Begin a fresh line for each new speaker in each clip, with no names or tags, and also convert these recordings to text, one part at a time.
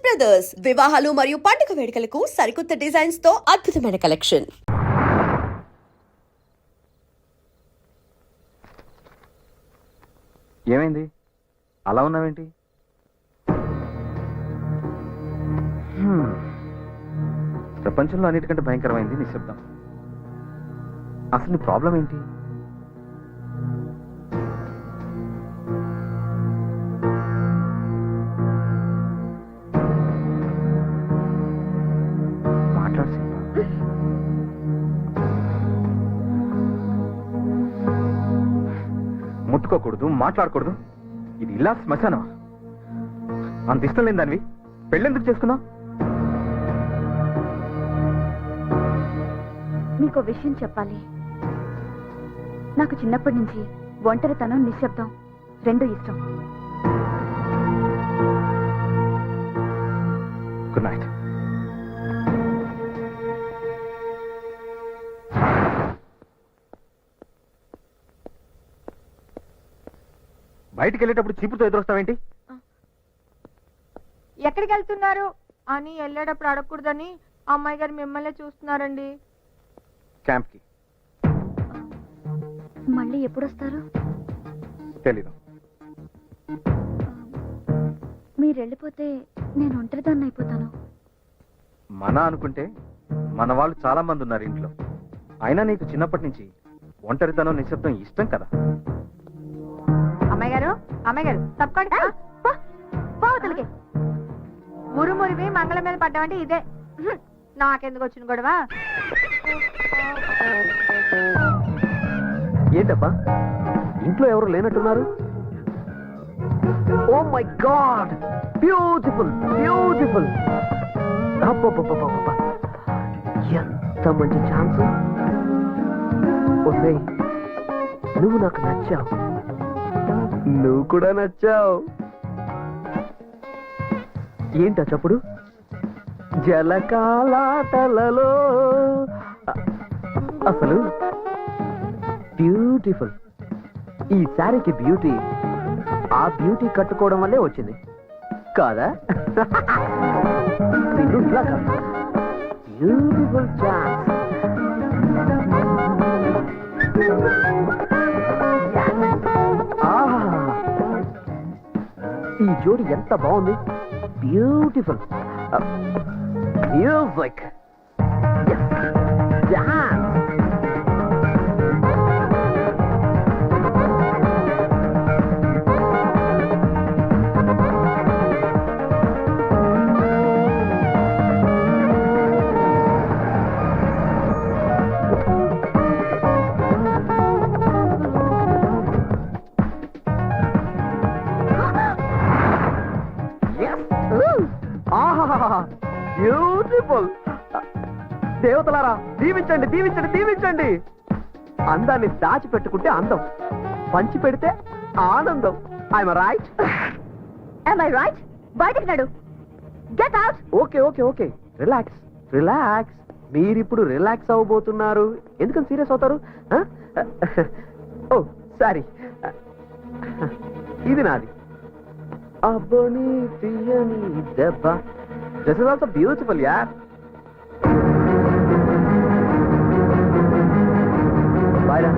Brothers వివాహాలు మరియు పండుగ వేడుకలకు సరికొత్త డిజైన్స్ తో అద్భుతమైన కలెక్షన్.
ఏమైంది అలా ఉన్నావేంటి? ప్రపంచంలో అన్నిటికంటే భయంకరమైంది నిశ్శబ్దం. అసలు నీ ప్రాబ్లం ఏంటి? మాట్లాడు శిల్ప. ముట్టుకోకూడదు, మాట్లాడకూడదు. ఇది ఇలా శ్మశానమా? అంత ఇష్టం లేని దానివి పెళ్ళెందుకు చేసుకున్నావు?
నీకో విషయం చెప్పాలి. నాకు చిన్నప్పటి నుంచి ఒంటరితనం, నిశ్శబ్దం రెండు ఇష్టం.
Good night. బయటికి వెళ్ళేటప్పుడు చీపుతో ఎదురొస్తావేంటి?
ఎక్కడికి వెళ్తున్నారు అని వెళ్ళేటప్పుడు అడగకూడదని అమ్మాయి గారు మిమ్మల్ని చూస్తున్నారండి.
క్యాంప్ కి.
మళ్ళీ ఎప్పుడు వస్తారు?
తెలీదు.
మీరు వెళ్ళిపోతే నేను ఒంటరిదాన్ని అయిపోతాను.
మన అనుకుంటే మన వాళ్ళు చాలా మంది ఉన్నారు ఇంట్లో. అయినా నీకు చిన్నప్పటి నుంచి ఒంటరితనం, నిశ్శబ్దం ఇష్టం కదా.
అమ్మాయి గారు తప్పకుండా పోవతలకి మురుమురివి మంగళం మీద పడ్డామంటే ఇదే. నాకెందుకు వచ్చిన గొడవ?
ఏంటప్పా ఇంట్లో ఎవరు లేనట్టున్నారు? Oh my god, beautiful beautiful. ఎంత మంచి ఛాన్స్. ఒసేయ్, నువ్వు నాకు నచ్చావు, నువ్వు కూడా నచ్చావు. ఏంటా చప్పుడు? జలకాలాటలలో. అసలు బ్యూటిఫుల్. ఈ శారీకి బ్యూటీ ఆ బ్యూటీ కట్టుకోవడం వల్లే వచ్చింది కాదా? నిన్ను ఇలా కాదు, బ్యూటిఫుల్ ఛాన్స్. ఈ జోడి ఎంత బాగుంది, బ్యూటిఫుల్. Music, dance. బ్యూటిఫుల్. దేవతలారా దీవించండి, దీవించండి, దీవించండి. అందాన్ని దాచిపెట్టుకుంటే అందం, పంచి పెడితే ఆనందం. I'm right?
Am I right? బయటికి నడు. Get out.
Okay okay okay, relax relax. మీరిప్పుడు రిలాక్స్ అవ్వబోతున్నారు. ఎందుకని సీరియస్ అవుతారు? ఓ సారీ, ఇది నాది. అబ్బని తీయని దెబ్బ. This is also beautiful, yaar. Bye, Ram.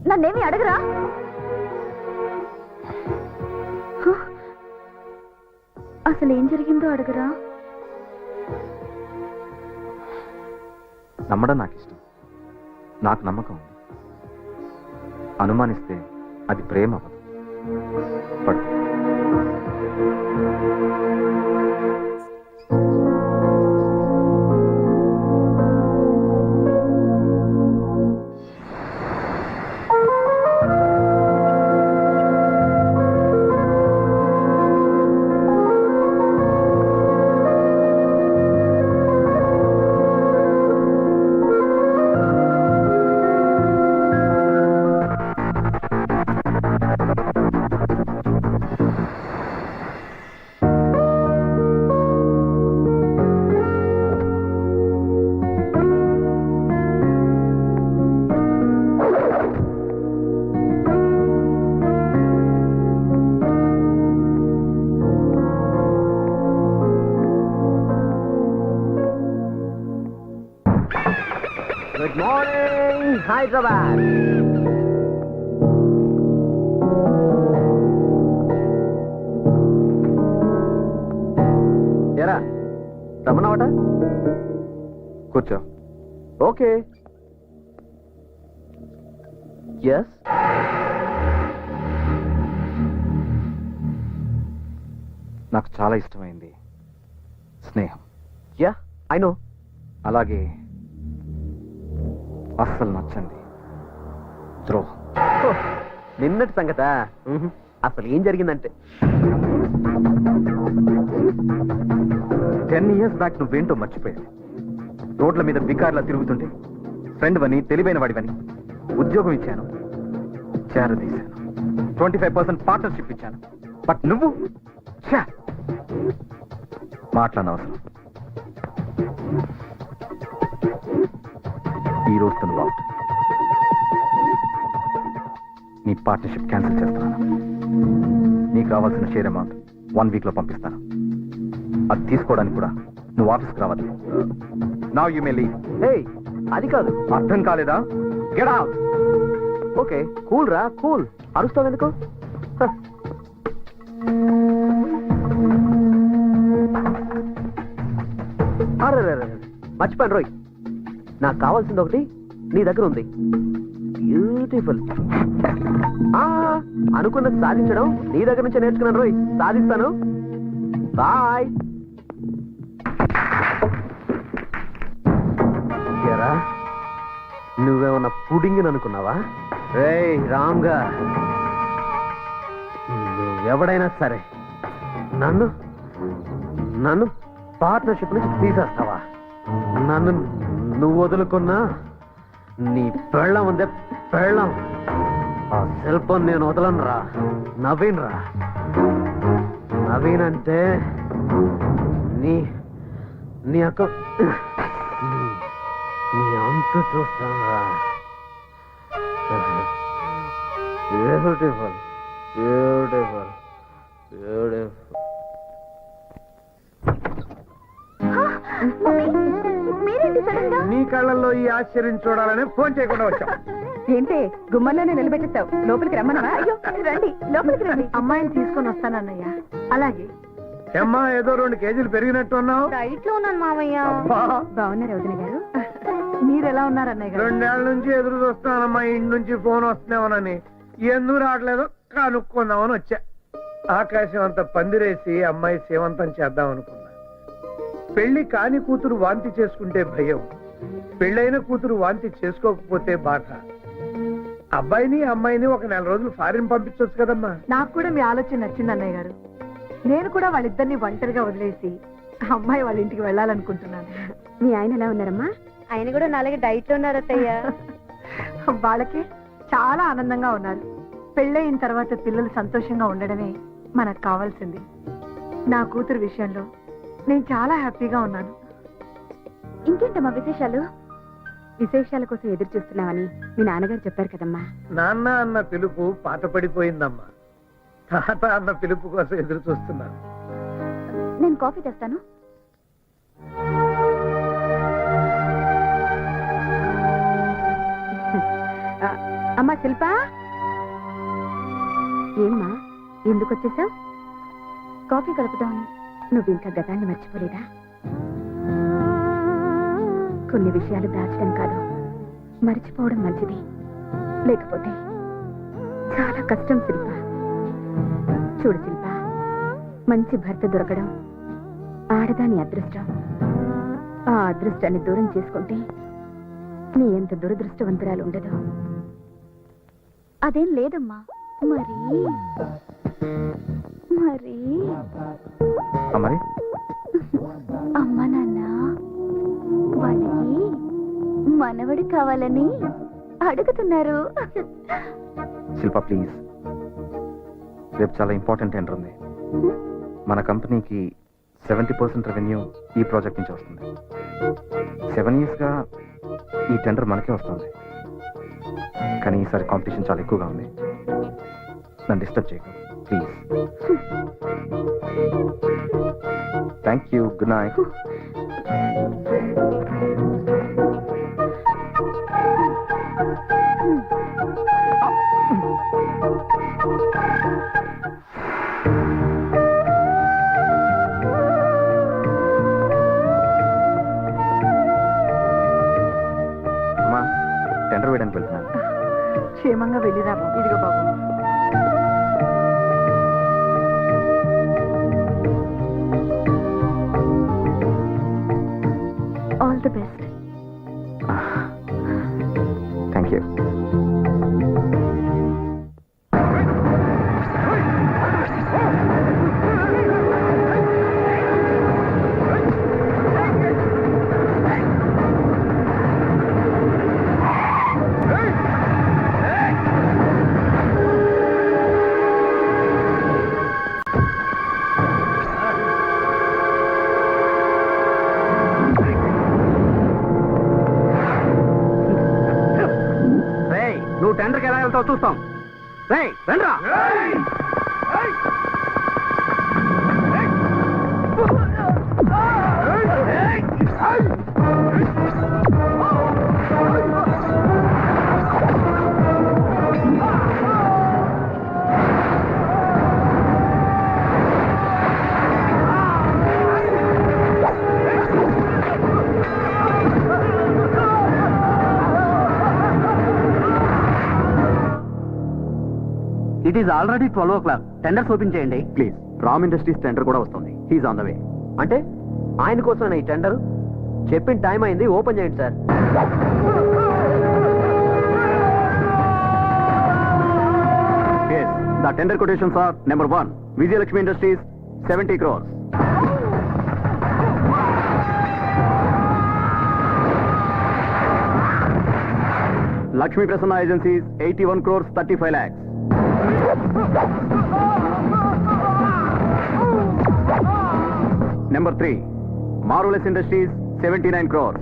నన్నేమి అడగరా? అసలు ఏం జరిగిందో అడగరా?
నమ్మడం నాకు ఇష్టం, నాకు నమ్మకం ఉంది. అనుమానిస్తే అది ప్రేమ అవ్వదు. పడు.
Good morning Hyderabad. ఎరా రమ్మన్నావట?
కూర్చో.
ఓకే. ఎస్.
నాకు చాలా ఇష్టమైంది స్నేహం.
Yeah I know.
అలాగే అస్సలు నచ్చండి ద్రోహం.
నిన్నటి సంగత. అసలు ఏం జరిగిందంటే
10 years బ్యాక్ నువ్వేంటో మర్చిపోయావు. రోడ్ల మీద బికార్లా తిరుగుతుంటే ఫ్రెండ్ వని, తెలివైన వాడివని ఉద్యోగం ఇచ్చాను, చేరదీశాను, 25% పార్ట్నర్షిప్ ఇచ్చాను. బట్ నువ్వు మాట్లాడనవసరం. ఈ రోజు నువ్వు అవుట్. నీ పార్ట్నర్షిప్ క్యాన్సిల్ చేస్తున్నాను. నీకు రావాల్సిన షేర్ అమౌంట్ 1 week లో పంపిస్తాను. అది తీసుకోవడానికి కూడా నువ్వు ఆఫీస్కి రావాలి. Now you may leave.
Hey అది కాదు.
అర్థం కాలేదా? Get out.
ఓకే కూల్ రా కూల్. అరుస్తావు ఎందుకు? అరే మర్చిపోయాను రోయ్. నాకు కావాల్సింది ఒకటి నీ దగ్గర ఉంది. బ్యూటిఫుల్. అనుకున్నది సాధించడం నీ దగ్గర నుంచే నేర్చుకున్నాను రోయ్. సాధిస్తాను. బాయ్. ఎరా నువ్వేమన్నా పుడింగ్ అనుకున్నావా? రేయ్ రామ్గా, నువ్వెవడైనా సరే నన్ను నన్ను పార్ట్నర్షిప్ నుంచి తీసేస్తావా? నన్ను నువ్వు వదులుకున్నా నీ పెళ్ళం ఉందే పెళ్ళం, ఆ శిల్పం నేను వదలను రా. నవీన్ రా. నవీన్ అంటే నీ నీ అక్క నీ అంతు చూస్తాను రా. Beautiful beautiful beautiful.
మీరేంటి సడన్ గా?
నీ కళ్ళల్లో ఈ ఆశ్చర్యం చూడాలని ఫోన్ చేయకుండా వచ్చాం.
ఏంటి గుమ్మల్లోనే నిలబెట్టేస్తావు? లోపలికి రమ్మన్నా? అయ్యో రండి లోపలికి రండి. అమ్మాయిని తీసుకొని వస్తానన్నయ్య. అలాగే.
అమ్మా ఏదో 2 కేజీలు పెరిగినట్టు ఉన్నావు.
డైట్ లో ఉన్నాను మామయ్య.
అబ్బా,
బాగున్నారు వదిన గారు. మీరు ఎలా ఉన్నారు అన్నయ్య గారు?
2 ఏళ్ల నుంచి ఎదురు చూస్తానమ్మా ఇంటి నుంచి ఫోన్ వస్తున్నామనని. ఎందుకు రావట్లేదో కనుక్కుందామని వచ్చా. ఆకాశం అంత పందిరేసి అమ్మాయి సేవంతం చేద్దాం అనుకున్నా. పెళ్లి కాని కూతురు వాంతి చేసుకుంటే భయం, పెళ్ళైన కూతురు వాంతి చేసుకోకపోతే బాధ. అబ్బాయిని అమ్మాయిని 1 నెల రోజులు ఫారిన్ పంపించవచ్చు కదమ్మా.
నాకు కూడా మీ ఆలోచన నచ్చింది అన్నయ్య గారు. నేను కూడా వాళ్ళిద్దరిని ఒంటరిగా వదిలేసి అమ్మాయి వాళ్ళ ఇంటికి వెళ్ళాలనుకుంటున్నాను.
మీ ఆయన ఎలా ఉన్నారమ్మా? ఆయన కూడా నాలుగు డైట్ లో ఉన్నారు అత్తయ్య.
వాళ్ళకి చాలా ఆనందంగా ఉన్నారు. పెళ్ళయిన తర్వాత పిల్లలు సంతోషంగా ఉండడమే మనకు కావాల్సింది. నా కూతురు విషయంలో నేను చాలా హ్యాపీగా ఉన్నాను.
ఇంకేంటమ్మా విశేషాలు? విశేషాల కోసం ఎదురు చూస్తున్నామని మీ నాన్నగారు చెప్పారు కదమ్మా.
నాన్న అన్న పిలుపు పాత పడిపోయిందమ్మా. తాత అన్న పిలుపు కోసం ఎదురు చూస్తున్నాను.
నేను కాఫీ తెస్తాను. అమ్మా శిల్ప, ఏమ్మా ఎందుకు వచ్చేసావు? కాఫీ కలుపుదామని. నువ్వు ఇంకా గతాన్ని మర్చిపోలేదా? కొన్ని విషయాలు దాచడం కాదు, మర్చిపోవడం మంచిది. లేకపోతే చాలా కష్టం శిల్ప. చూడు శిల్ప, మంచి భర్త దొరకడం ఆడదాని అదృష్టం. ఆ అదృష్టాన్ని దూరం చేసుకుంటే నీ ఎంత దురదృష్టవంతురాలు ఉండదు. అదేం లేదమ్మా. మరి మరి
మరి
అమ్మ నాన్న వాళ్ళకి మనవడు కావాలని అడుగుతున్నారు.
శిల్ప ప్లీజ్, రేపు చాలా ఇంపార్టెంట్ టెండర్ ఉంది. మన కంపెనీకి 70% రెవెన్యూ ఈ ప్రాజెక్ట్ నుంచి వస్తుంది. 7 years గా ఈ టెండర్ మనకే వస్తుంది. కానీ ఈసారి కాంపిటీషన్ చాలా ఎక్కువగా ఉంది. నన్ను డిస్టర్బ్ చేయకు please. Thank you. Good night. వేయడానికి వెళ్తున్నాను.
క్షేమంగా వెళ్ళిరా బాబు. ఇదిగో బాబు.
All the best.
Thank you.
నువ్వు టెండర్కి ఎలా వెళ్తావు చూస్తాం. రేయ్ రండ్రా. It is already 12 o'clock. Tenders open చేయండి
ప్లీజ్. రామ్ ఇండస్ట్రీస్ టెండర్ కూడా వస్తుంది. He's on the way.
అంటే ఆయన కోసం ఈ టెండర్ చెప్పిన టైం అయింది, ఓపెన్ చేయండి sir.
Yes, the tender quotations are number 1, Vijayalakshmi Industries, 70 crores. Lakshmi Prasanna Agencies, 81 crores 35 lakhs. Number 3, Marvelous Industries, 79 crores.